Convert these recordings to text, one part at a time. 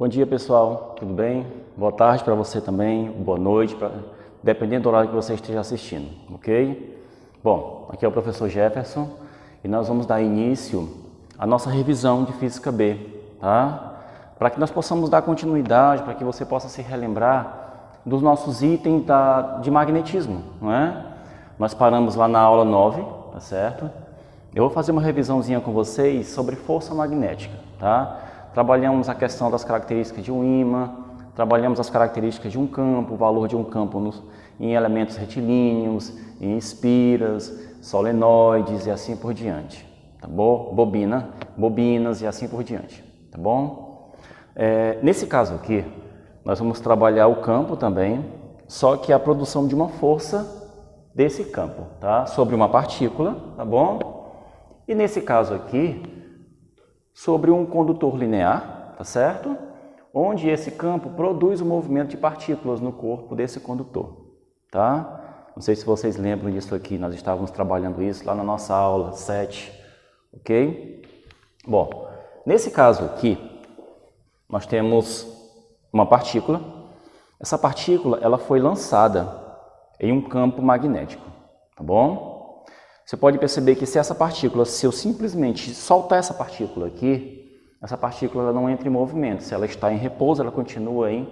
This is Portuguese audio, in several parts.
Bom dia, pessoal, tudo bem? Boa tarde para você também, boa noite, dependendo do horário que você esteja assistindo, ok? Bom, aqui é o professor Jefferson e nós vamos dar início à nossa revisão de Física B, tá? Para que nós possamos dar continuidade, para que você possa se relembrar dos nossos itens de magnetismo, não é? Nós paramos lá na aula 9, tá certo? Eu vou fazer uma revisãozinha com vocês sobre força magnética, tá? Trabalhamos a questão das características de um ímã, trabalhamos as características de um campo, o valor de um campo em elementos retilíneos, em espiras, solenoides e assim por diante, tá bom? Bobinas e assim por diante, tá bom? Nesse caso aqui, nós vamos trabalhar o campo também, só que a produção de uma força desse campo, tá? Sobre uma partícula, tá bom? E nesse caso aqui, sobre um condutor linear, tá certo? Onde esse campo produz o movimento de partículas no corpo desse condutor, tá? Não sei se vocês lembram disso aqui, nós estávamos trabalhando isso lá na nossa aula 7, ok? Bom, nesse caso aqui, nós temos uma partícula. Essa partícula, ela foi lançada em um campo magnético, tá bom? Você pode perceber que se eu simplesmente soltar essa partícula aqui, essa partícula ela não entra em movimento. Se ela está em repouso, ela continua em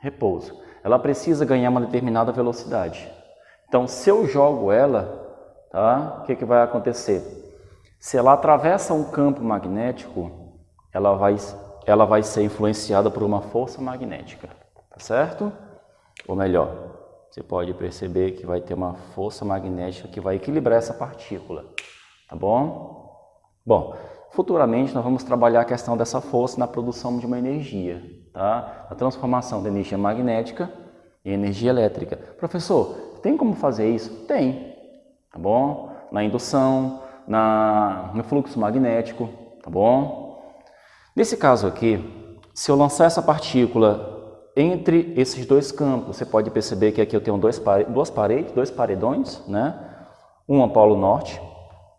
repouso. Ela precisa ganhar uma determinada velocidade. Então, se eu jogo ela, tá? O que vai acontecer? Se ela atravessa um campo magnético, ela vai ser influenciada por uma força magnética, tá certo? Ou melhor, você pode perceber que vai ter uma força magnética que vai equilibrar essa partícula, tá bom? Bom, futuramente nós vamos trabalhar a questão dessa força na produção de uma energia, tá? A transformação da energia magnética em energia elétrica. Professor, tem como fazer isso? Tem, tá bom? Na indução, no fluxo magnético, tá bom? Nesse caso aqui, se eu lançar essa partícula entre esses dois campos, você pode perceber que aqui eu tenho dois paredões, né? Um polo norte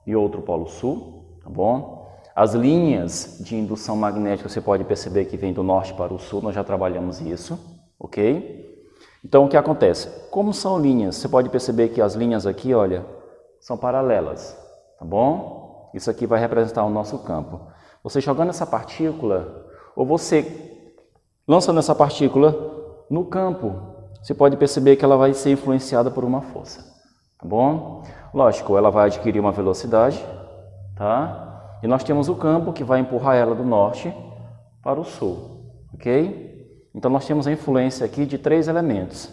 e outro polo sul, tá bom? As linhas de indução magnética, você pode perceber que vem do norte para o sul, nós já trabalhamos isso, ok? Então, o que acontece? Como são linhas? Você pode perceber que as linhas aqui, olha, são paralelas, tá bom? Isso aqui vai representar o nosso campo. Você jogando essa partícula, ou você lançando essa partícula no campo, você pode perceber que ela vai ser influenciada por uma força, tá bom? Lógico, ela vai adquirir uma velocidade, tá? E nós temos o campo que vai empurrar ela do norte para o sul, ok? Então nós temos a influência aqui de três elementos.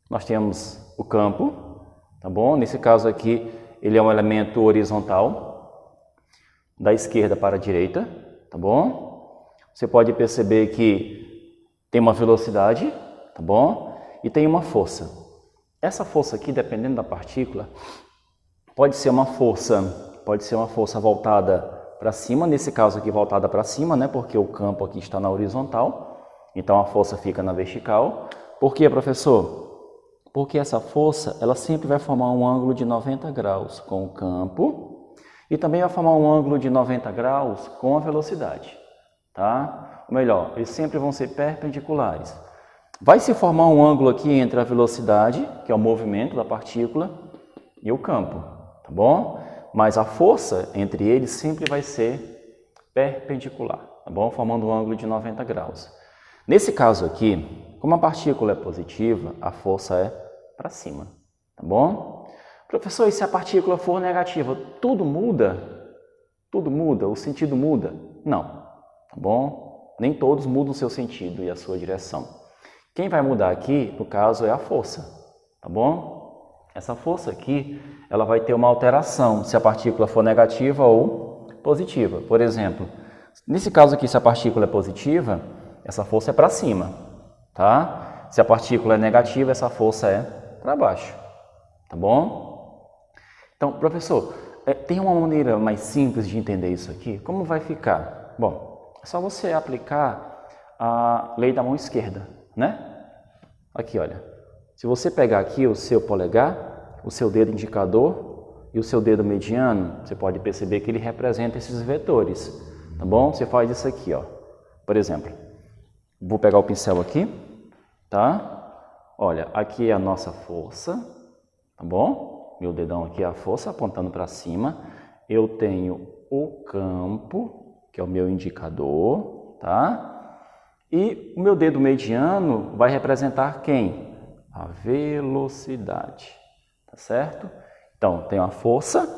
Nós temos o campo, tá bom? Nesse caso aqui, ele é um elemento horizontal, da esquerda para a direita, tá bom? Você pode perceber que tem uma velocidade, tá bom? E tem uma força. Essa força aqui, dependendo da partícula, pode ser uma força voltada para cima, nesse caso aqui voltada para cima, né? Porque o campo aqui está na horizontal, então a força fica na vertical. Por quê, professor? Porque essa força, ela sempre vai formar um ângulo de 90 graus com o campo e também vai formar um ângulo de 90 graus com a velocidade. Tá? Ou melhor, eles sempre vão ser perpendiculares. Vai se formar um ângulo aqui entre a velocidade, que é o movimento da partícula, e o campo, tá bom? Mas a força entre eles sempre vai ser perpendicular, tá bom? Formando um ângulo de 90 graus. Nesse caso aqui, como a partícula é positiva, a força é para cima, tá bom? Professor, e se a partícula for negativa, tudo muda? Tudo muda? O sentido muda? Não. Tá bom? Nem todos mudam o seu sentido e a sua direção. Quem vai mudar aqui, no caso, é a força, tá bom? Essa força aqui, ela vai ter uma alteração se a partícula for negativa ou positiva. Por exemplo, nesse caso aqui, se a partícula é positiva, essa força é para cima, tá? Se a partícula é negativa, essa força é para baixo, tá bom? Então, professor, tem uma maneira mais simples de entender isso aqui? Como vai ficar? Bom, é só você aplicar a lei da mão esquerda, né? Aqui, olha. Se você pegar aqui o seu polegar, o seu dedo indicador e o seu dedo mediano, você pode perceber que ele representa esses vetores, tá bom? Você faz isso aqui, ó. Por exemplo, Vou pegar o pincel aqui, tá? Olha, aqui é a nossa força, tá bom? Meu dedão aqui é a força apontando para cima. Eu tenho o campo, que é o meu indicador, tá? E o meu dedo mediano vai representar quem? A velocidade, tá certo? Então, tenho a força,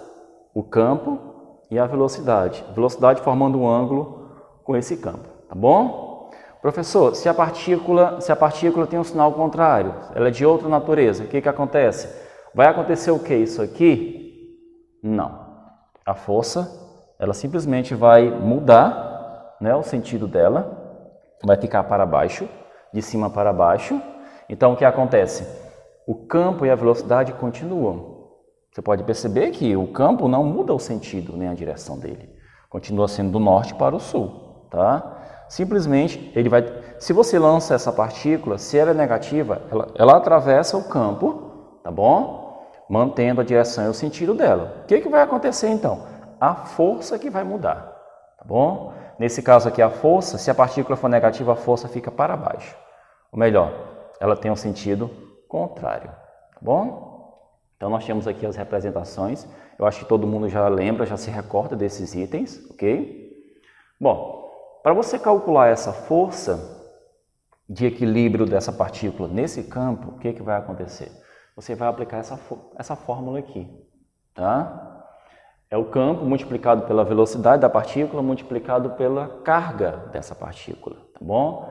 o campo e a velocidade. Velocidade formando um ângulo com esse campo, tá bom? Professor, se a partícula tem um sinal contrário, ela é de outra natureza, o que acontece? Vai acontecer o que isso aqui? Não. A força, ela simplesmente vai mudar, né, o sentido dela, vai ficar para baixo, de cima para baixo. Então, o que acontece? O campo e a velocidade continuam. Você pode perceber que o campo não muda o sentido nem a direção dele. Continua sendo do norte para o sul, tá? Simplesmente, ele vai... Se você lança essa partícula, se ela é negativa, ela atravessa o campo, tá bom? Mantendo a direção e o sentido dela. O que vai acontecer então? A força que vai mudar, tá bom? Nesse caso aqui, a força, se a partícula for negativa, a força fica para baixo. Ou melhor, ela tem um sentido contrário, tá bom? Então, nós temos aqui as representações. Eu acho que todo mundo já lembra, já se recorda desses itens, ok? Bom, para você calcular essa força de equilíbrio dessa partícula nesse campo, o que vai acontecer? Você vai aplicar essa fórmula aqui, tá? É o campo multiplicado pela velocidade da partícula multiplicado pela carga dessa partícula, tá bom?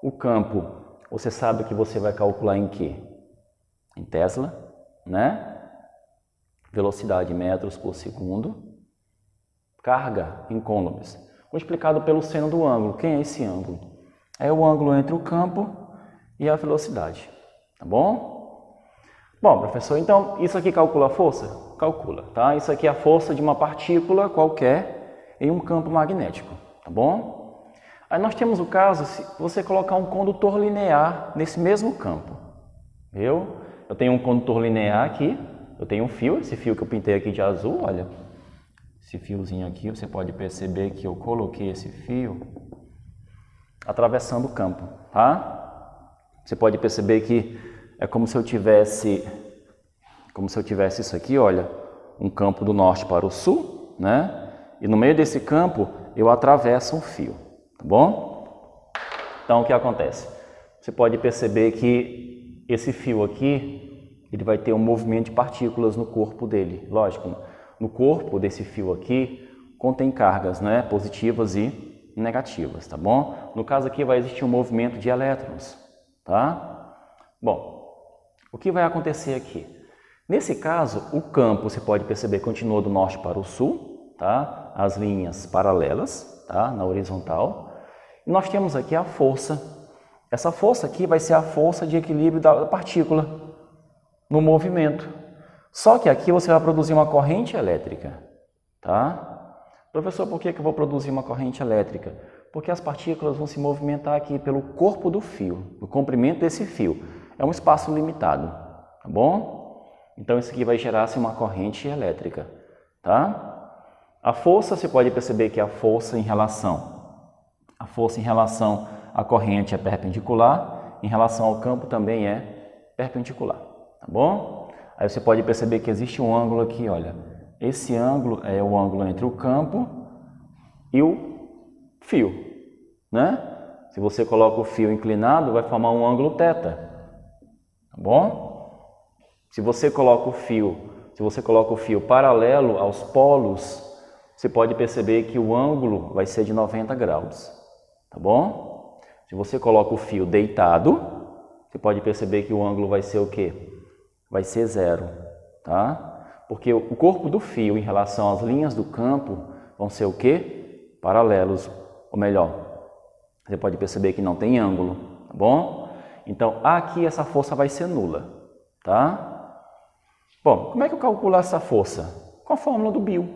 O campo, você sabe que você vai calcular em quê? Em Tesla, né? Velocidade em metros por segundo. Carga em coulombs, multiplicado pelo seno do ângulo. Quem é esse ângulo? É o ângulo entre o campo e a velocidade, tá bom? Bom, professor, então isso aqui calcula a força? Calcula, tá? Isso aqui é a força de uma partícula qualquer em um campo magnético, tá bom? Aí nós temos o caso se você colocar um condutor linear nesse mesmo campo, viu? Eu tenho um condutor linear aqui, eu tenho um fio, esse fio que eu pintei aqui de azul, olha. Esse fiozinho aqui, você pode perceber que eu coloquei esse fio atravessando o campo, tá? Você pode perceber que é como se eu tivesse isso aqui, olha, um campo do norte para o sul, né? E no meio desse campo eu atravesso um fio, tá bom? Então o que acontece? Você pode perceber que esse fio aqui, ele vai ter um movimento de partículas no corpo dele, lógico. No corpo desse fio aqui contém cargas, né, positivas e negativas, tá bom? No caso aqui vai existir um movimento de elétrons, tá? Bom, o que vai acontecer aqui? Nesse caso, o campo, você pode perceber, continua do norte para o sul, tá? As linhas paralelas, tá? Na horizontal. E nós temos aqui a força. Essa força aqui vai ser a força de equilíbrio da partícula no movimento. Só que aqui você vai produzir uma corrente elétrica, tá? Professor, por que eu vou produzir uma corrente elétrica? Porque as partículas vão se movimentar aqui pelo corpo do fio, o comprimento desse fio. É um espaço limitado, tá bom? Então isso aqui vai gerar uma corrente elétrica, tá? A força, você pode perceber que a força em relação à corrente é perpendicular, em relação ao campo também é perpendicular, tá bom? Aí você pode perceber que existe um ângulo aqui, olha. Esse ângulo é o ângulo entre o campo e o fio, né? Se você coloca o fio inclinado, vai formar um ângulo θ, tá bom? Se você coloca o fio paralelo aos polos, você pode perceber que o ângulo vai ser de 90 graus, tá bom? Se você coloca o fio deitado, você pode perceber que o ângulo vai ser o quê? Vai ser 0, tá? Porque o corpo do fio em relação às linhas do campo vão ser o quê? Paralelos, ou melhor, você pode perceber que não tem ângulo, tá bom? Então, aqui essa força vai ser nula, tá? Bom, como é que eu calculo essa força? Com a fórmula do Biot.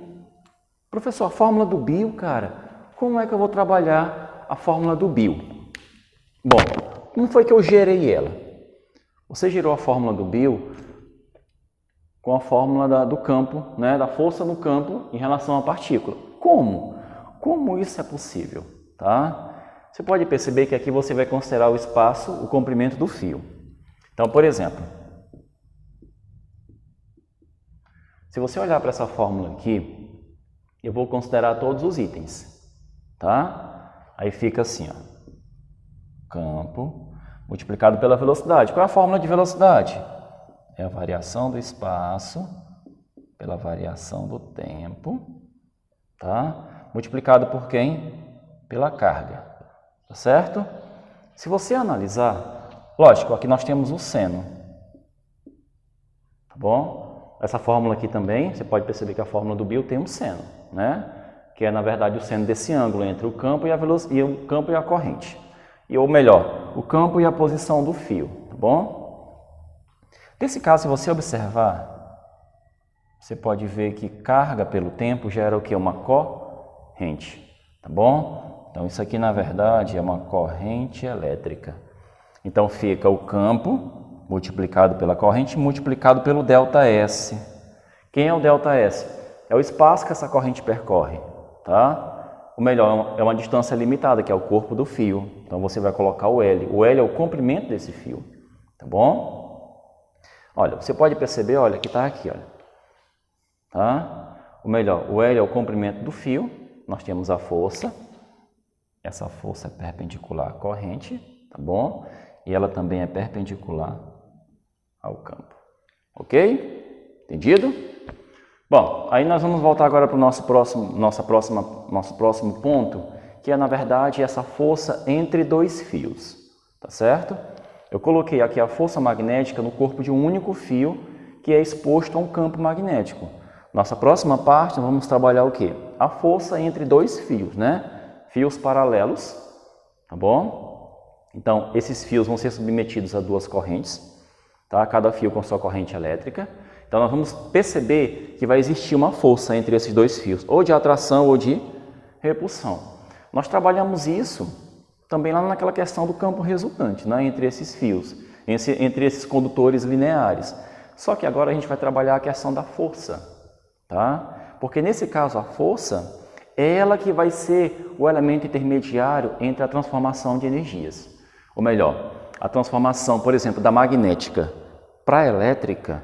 Professor, a fórmula do Biot, cara, como é que eu vou trabalhar a fórmula do Biot? Bom, como foi que eu gerei ela? Você gerou a fórmula do Biot com a fórmula do campo, né, da força no campo em relação à partícula. Como? Como isso é possível? Tá? Você pode perceber que aqui você vai considerar o espaço, o comprimento do fio. Então, por exemplo, se você olhar para essa fórmula aqui, eu vou considerar todos os itens, tá? Aí fica assim, ó, campo multiplicado pela velocidade. Qual é a fórmula de velocidade? É a variação do espaço pela variação do tempo, tá? Multiplicado por quem? Pela carga, tá certo? Se você analisar, lógico, aqui nós temos o seno, tá bom? Essa fórmula aqui também, você pode perceber que a fórmula do Biot tem um seno, né? Que é, na verdade, o seno desse ângulo entre o campo e a corrente. Ou melhor, o campo e a posição do fio, tá bom? Nesse caso, se você observar, você pode ver que carga pelo tempo gera o que? Uma corrente, tá bom? Então, isso aqui, na verdade, é uma corrente elétrica. Então, fica o campo multiplicado pela corrente multiplicado pelo ΔS. Quem é o ΔS? É o espaço que essa corrente percorre, tá? Ou melhor, é uma distância limitada, que é o corpo do fio. Então, você vai colocar o L. O L é o comprimento desse fio, tá bom? Olha, você pode perceber, olha, que está aqui, olha. Tá? Ou melhor, o L é o comprimento do fio. Nós temos a força. Essa força é perpendicular à corrente, tá bom? E ela também é perpendicular ao campo. Ok? Entendido? Bom, aí nós vamos voltar agora para o nosso próximo ponto, que é, na verdade, essa força entre dois fios, tá certo? Eu coloquei aqui a força magnética no corpo de um único fio que é exposto a um campo magnético. Nossa próxima parte, nós vamos trabalhar o quê? A força entre dois fios, né? Fios paralelos, tá bom? Então, esses fios vão ser submetidos a duas correntes, tá? Cada fio com sua corrente elétrica. Então, nós vamos perceber que vai existir uma força entre esses dois fios, ou de atração ou de repulsão. Nós trabalhamos isso também lá naquela questão do campo resultante, né? Entre esses fios, entre esses condutores lineares. Só que agora a gente vai trabalhar a questão da força, tá? Porque nesse caso a força é ela que vai ser o elemento intermediário entre a transformação de energias. Ou melhor, a transformação, por exemplo, da magnética para a elétrica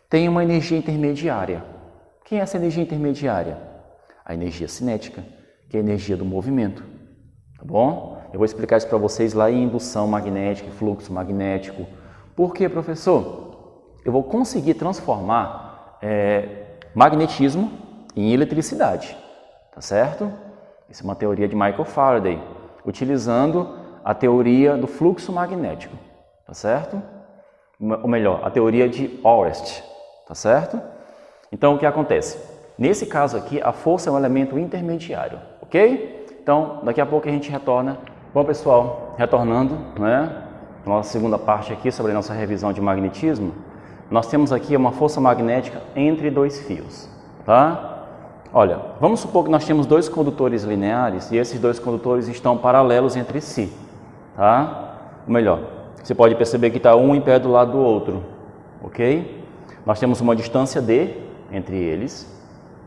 tem uma energia intermediária. Quem é essa energia intermediária? A energia cinética, que é a energia do movimento. Tá bom? Eu vou explicar isso para vocês lá em indução magnética e fluxo magnético. Por quê, professor? Eu vou conseguir transformar magnetismo em eletricidade. Tá certo? Isso é uma teoria de Michael Faraday, utilizando a teoria do fluxo magnético. Tá certo? Ou melhor, a teoria de Oerst. Tá certo? Então, o que acontece? Nesse caso aqui, a força é um elemento intermediário, ok? Então, daqui a pouco a gente retorna. Bom, pessoal, retornando, né? Nossa segunda parte aqui sobre a nossa revisão de magnetismo. Nós temos aqui uma força magnética entre dois fios, tá? Olha, vamos supor que nós temos dois condutores lineares e esses dois condutores estão paralelos entre si, tá? Ou melhor, você pode perceber que está um em pé do lado do outro, ok? Nós temos uma distância D entre eles,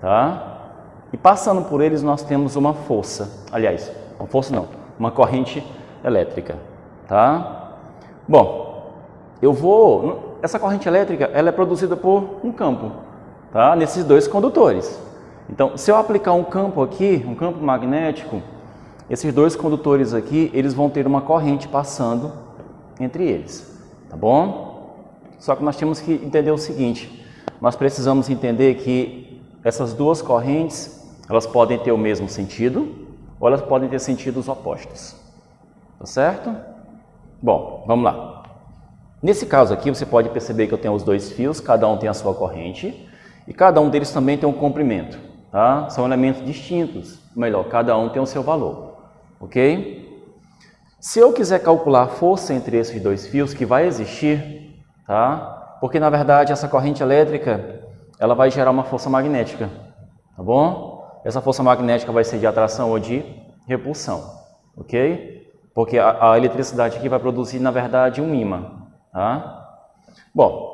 tá? E passando por eles nós temos uma força, aliás, uma força não, uma corrente elétrica, tá? Bom, essa corrente elétrica, ela é produzida por um campo, tá? Nesses dois condutores. Então, se eu aplicar um campo aqui, um campo magnético, esses dois condutores aqui, eles vão ter uma corrente passando entre eles, tá bom? Só que nós temos que entender o seguinte, nós precisamos entender que essas duas correntes, elas podem ter o mesmo sentido ou elas podem ter sentidos opostos, tá certo? Bom, vamos lá. Nesse caso aqui, você pode perceber que eu tenho os dois fios, cada um tem a sua corrente e cada um deles também tem um comprimento, tá? São elementos distintos, melhor, cada um tem o seu valor, ok? Se eu quiser calcular a força entre esses dois fios, que vai existir, tá? Porque na verdade essa corrente elétrica, ela vai gerar uma força magnética, tá bom? Essa força magnética vai ser de atração ou de repulsão, ok? Porque a eletricidade aqui vai produzir na verdade um ímã, tá? Bom,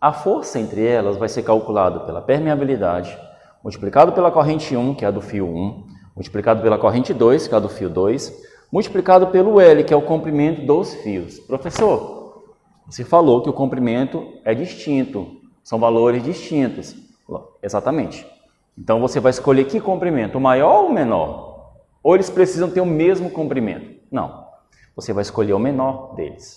a força entre elas vai ser calculada pela permeabilidade, multiplicado pela corrente 1, que é a do fio 1, multiplicado pela corrente 2, que é a do fio 2, multiplicado pelo L, que é o comprimento dos fios. Professor, você falou que o comprimento é distinto, são valores distintos. Exatamente. Então você vai escolher que comprimento, o maior ou o menor? Ou eles precisam ter o mesmo comprimento? Não. Você vai escolher o menor deles.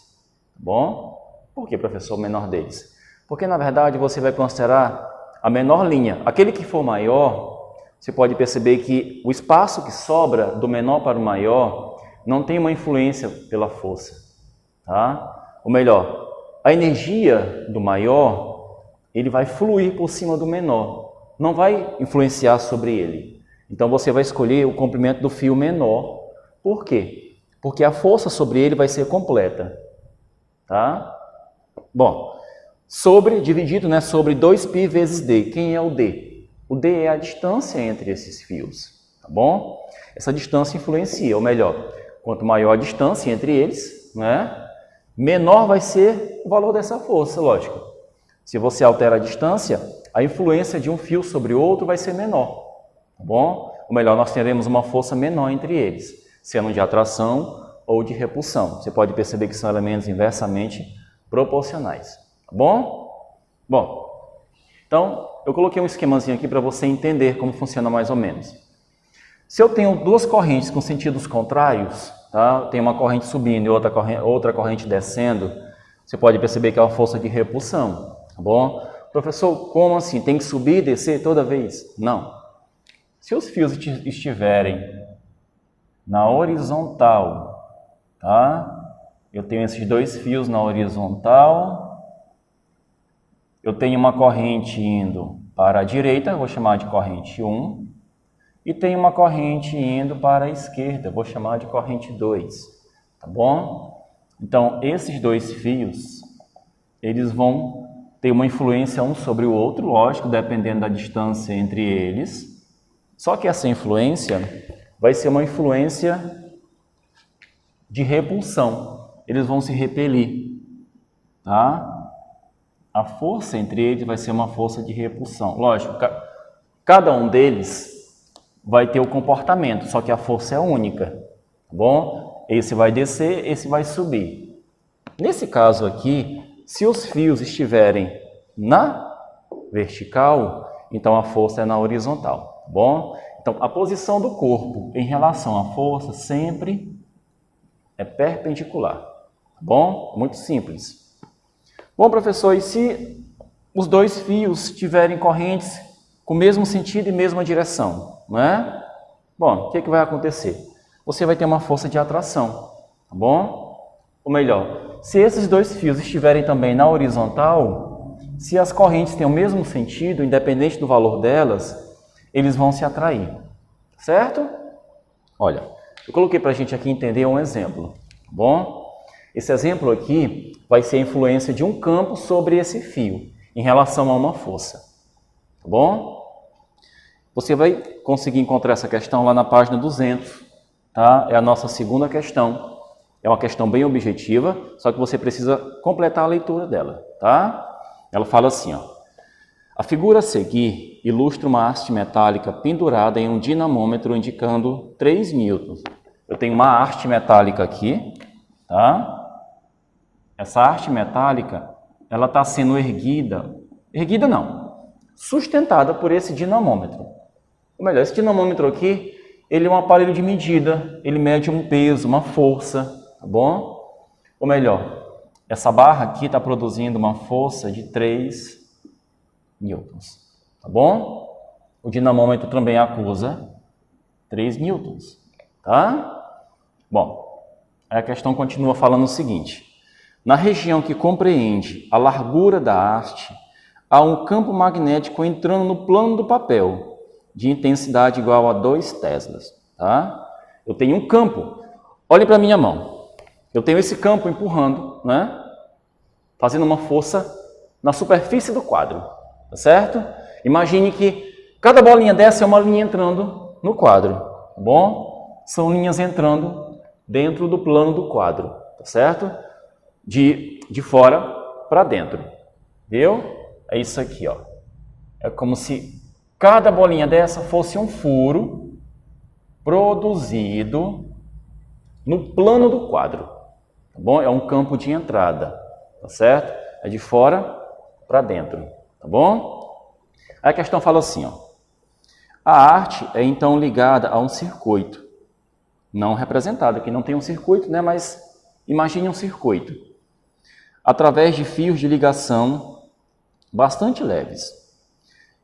Tá bom? Por que, professor, o menor deles? Porque, na verdade, você vai considerar a menor linha. Aquele que for maior, você pode perceber que o espaço que sobra do menor para o maior não tem uma influência pela força. Tá? Ou melhor, a energia do maior, ele vai fluir por cima do menor. Não vai influenciar sobre ele. Então, você vai escolher o comprimento do fio menor. Por quê? Porque a força sobre ele vai ser completa. Tá? Bom, dividido, né, sobre 2π vezes d. Quem é o d? O d é a distância entre esses fios. Tá bom? Essa distância influencia, ou melhor, quanto maior a distância entre eles, né, menor vai ser o valor dessa força, lógico. Se você altera a distância, a influência de um fio sobre o outro vai ser menor. Tá bom? Ou melhor, nós teremos uma força menor entre eles, sendo de atração ou de repulsão. Você pode perceber que são elementos inversamente proporcionais. Tá bom? Bom, então eu coloquei um esquemazinho aqui para você entender como funciona mais ou menos. Se eu tenho duas correntes com sentidos contrários, tá? Eu tenho uma corrente subindo e outra corrente descendo, você pode perceber que é uma força de repulsão. Tá bom? Professor, como assim? Tem que subir e descer toda vez? Não. Se os fios estiverem na horizontal, tá? Eu tenho esses dois fios na horizontal, eu tenho uma corrente indo para a direita, vou chamar de corrente 1, e tenho uma corrente indo para a esquerda, vou chamar de corrente 2, tá bom? Então, esses dois fios, eles vão ter uma influência um sobre o outro, lógico, dependendo da distância entre eles, só que essa influência vai ser uma influência de repulsão. Eles vão se repelir, tá? A força entre eles vai ser uma força de repulsão. Lógico, cada um deles vai ter o comportamento, só que a força é única, tá bom? Esse vai descer, esse vai subir. Nesse caso aqui, se os fios estiverem na vertical, então a força é na horizontal, tá bom? Então, a posição do corpo em relação à força sempre é perpendicular, tá bom? Muito simples. Bom, professor, e se os dois fios tiverem correntes com o mesmo sentido e mesma direção, não é? Bom, o que vai acontecer? Você vai ter uma força de atração, tá bom? Ou melhor, se esses dois fios estiverem também na horizontal, se as correntes têm o mesmo sentido, independente do valor delas, eles vão se atrair, certo? Olha, eu coloquei para a gente aqui entender um exemplo, tá bom? Esse exemplo aqui vai ser a influência de um campo sobre esse fio em relação a uma força, tá bom? Você vai conseguir encontrar essa questão lá na página 200, tá? É a nossa segunda questão. É uma questão bem objetiva, só que você precisa completar a leitura dela, tá? Ela fala assim, ó. A figura a seguir ilustra uma haste metálica pendurada em um dinamômetro indicando 3 newtons. Eu tenho uma haste metálica aqui, tá? Essa haste metálica, ela está sendo erguida não, sustentada por esse dinamômetro. Ou melhor, esse dinamômetro aqui, ele é um aparelho de medida, ele mede um peso, uma força, tá bom? Ou melhor, essa barra aqui está produzindo uma força de 3 newtons, tá bom? O dinamômetro também acusa 3 newtons, tá? Bom, a questão continua falando o seguinte. Na região que compreende a largura da haste, há um campo magnético entrando no plano do papel, de intensidade igual a 2 teslas, tá? Eu tenho um campo. Olhem para a minha mão. Eu tenho esse campo empurrando, né? Fazendo uma força na superfície do quadro, tá certo? Imagine que cada bolinha dessa é uma linha entrando no quadro, tá bom? São linhas entrando dentro do plano do quadro, tá certo? De fora para dentro, viu? É isso aqui, ó. É como se cada bolinha dessa fosse um furo produzido no plano do quadro, tá bom? É um campo de entrada, tá certo? É de fora para dentro, tá bom? Aí a questão fala assim, ó. A arte é então ligada a um circuito, não representado, aqui não tem um circuito, né? Mas imagine um circuito, através de fios de ligação bastante leves,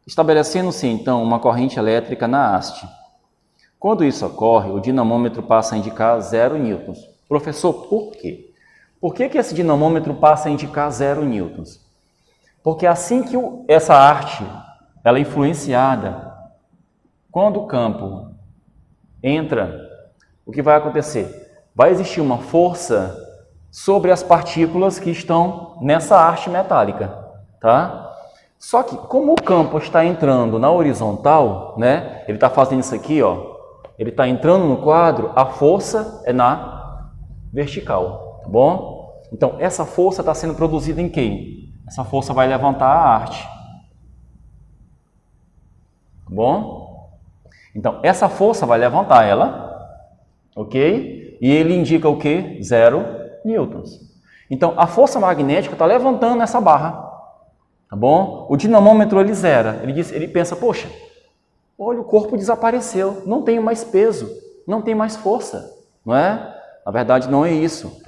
estabelecendo-se então uma corrente elétrica na haste. Quando isso ocorre, o dinamômetro passa a indicar 0 newtons. Professor, por quê? Por que esse dinamômetro passa a indicar 0 newtons? Porque assim que essa arte ela é influenciada, quando o campo entra, o que vai acontecer? Vai existir uma força sobre as partículas que estão nessa haste metálica, tá? Só que como o campo está entrando na horizontal, né? Ele está fazendo isso aqui, ó. Ele está entrando no quadro, a força é na vertical, tá bom? Então, essa força está sendo produzida em quem? Essa força vai levantar a arte, tá bom? Então, essa força vai levantar ela, ok? E ele indica o quê? 0 newtons. Então, a força magnética está levantando essa barra, tá bom? O dinamômetro ele zera, ele pensa, poxa, olha, o corpo desapareceu, não tem mais peso, não tem mais força, não é? Na verdade, não é isso.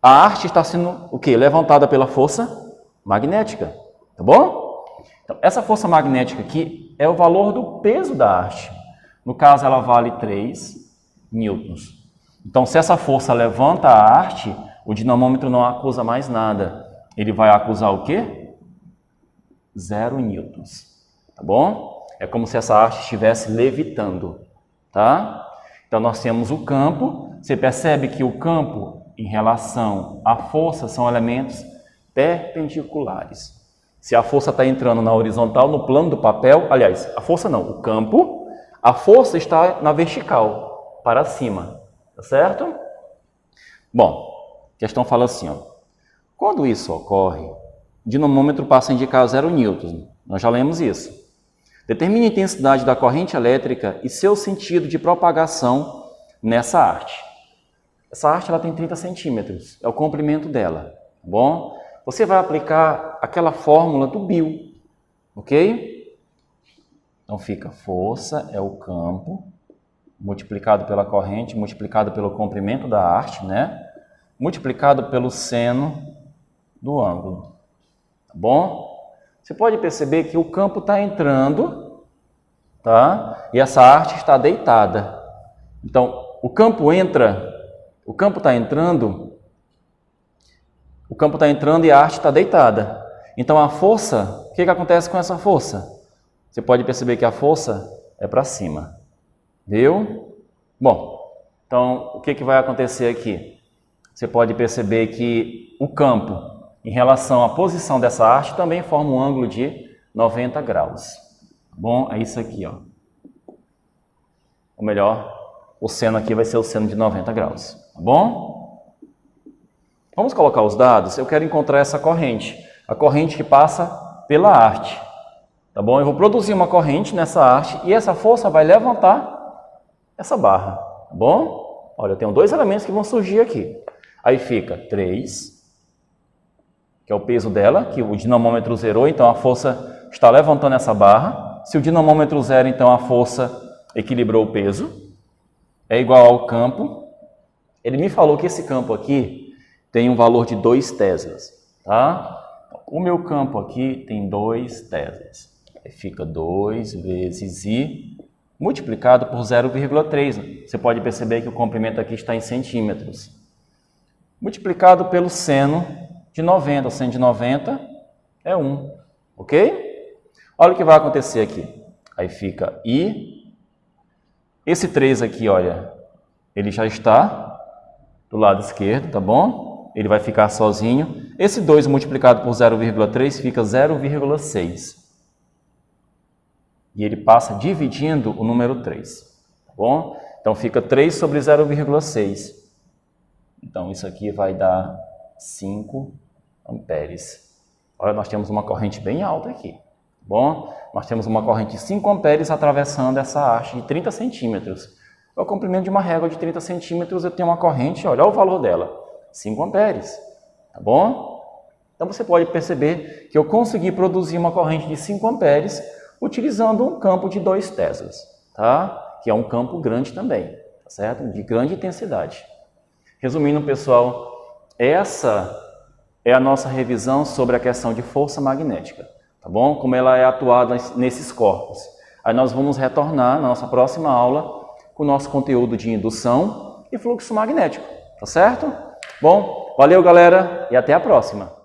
A arte está sendo o quê? Levantada pela força magnética, tá bom? Então, essa força magnética aqui é o valor do peso da arte. No caso, ela vale 3 newtons. Então, se essa força levanta a arte, o dinamômetro não acusa mais nada. Ele vai acusar o quê? 0 newtons, tá bom? É como se essa arte estivesse levitando, tá? Então, nós temos o campo. Você percebe que o campo, em relação à força, são elementos perpendiculares. Se a força está entrando na horizontal, no plano do papel, aliás, a força não, o campo, a força está na vertical, para cima, tá certo? Bom, a questão fala assim, ó. Quando isso ocorre, o dinamômetro passa a indicar 0 newtons. Nós já lemos isso. Determine a intensidade da corrente elétrica e seu sentido de propagação nessa arte. Essa arte ela tem 30 centímetros, é o comprimento dela, tá bom? Você vai aplicar aquela fórmula do Bill, ok? Então fica força é o campo, multiplicado pela corrente, multiplicado pelo comprimento da arte, né? Multiplicado pelo seno do ângulo, tá bom? Você pode perceber que o campo está entrando, tá? E essa arte está deitada. Então, o campo está entrando e a arte está deitada. Então, a força, o que acontece com essa força? Você pode perceber que a força é para cima, viu? Bom, então, o que vai acontecer aqui? Você pode perceber que o campo, em relação à posição dessa haste, também forma um ângulo de 90 graus. Tá bom? É isso aqui, ó. Ou melhor, o seno aqui vai ser o seno de 90 graus. Tá bom? Vamos colocar os dados. Eu quero encontrar essa corrente. A corrente que passa pela haste. Tá bom? Eu vou produzir uma corrente nessa haste e essa força vai levantar essa barra. Tá bom? Olha, eu tenho 2 elementos que vão surgir aqui. Aí fica 3, que é o peso dela, que o dinamômetro zerou, então a força está levantando essa barra. Se o dinamômetro zera, então a força equilibrou o peso. É igual ao campo. Ele me falou que esse campo aqui tem um valor de 2 teslas, tá? O meu campo aqui tem 2 teslas. Aí fica 2 vezes I multiplicado por 0,3. Você pode perceber que o comprimento aqui está em centímetros. Multiplicado pelo seno de 90. O seno de 90 é 1, ok? Olha o que vai acontecer aqui. Aí fica I. Esse 3 aqui, olha, ele já está do lado esquerdo, tá bom? Ele vai ficar sozinho. Esse 2 multiplicado por 0,3 fica 0,6. E ele passa dividindo o número 3, tá bom? Então fica 3 sobre 0,6. Então isso aqui vai dar 5 amperes. Olha, nós temos uma corrente bem alta aqui, tá bom? Nós temos uma corrente de 5 amperes atravessando essa haste de 30 centímetros. É o comprimento de uma régua de 30 centímetros, eu tenho uma corrente, olha o valor dela, 5 amperes, tá bom? Então você pode perceber que eu consegui produzir uma corrente de 5 amperes utilizando um campo de 2 teslas, tá? Que é um campo grande também, tá certo? De grande intensidade. Resumindo, pessoal, essa é a nossa revisão sobre a questão de força magnética, tá bom? Como ela é atuada nesses corpos. Aí nós vamos retornar na nossa próxima aula com o nosso conteúdo de indução e fluxo magnético, tá certo? Bom, valeu galera e até a próxima!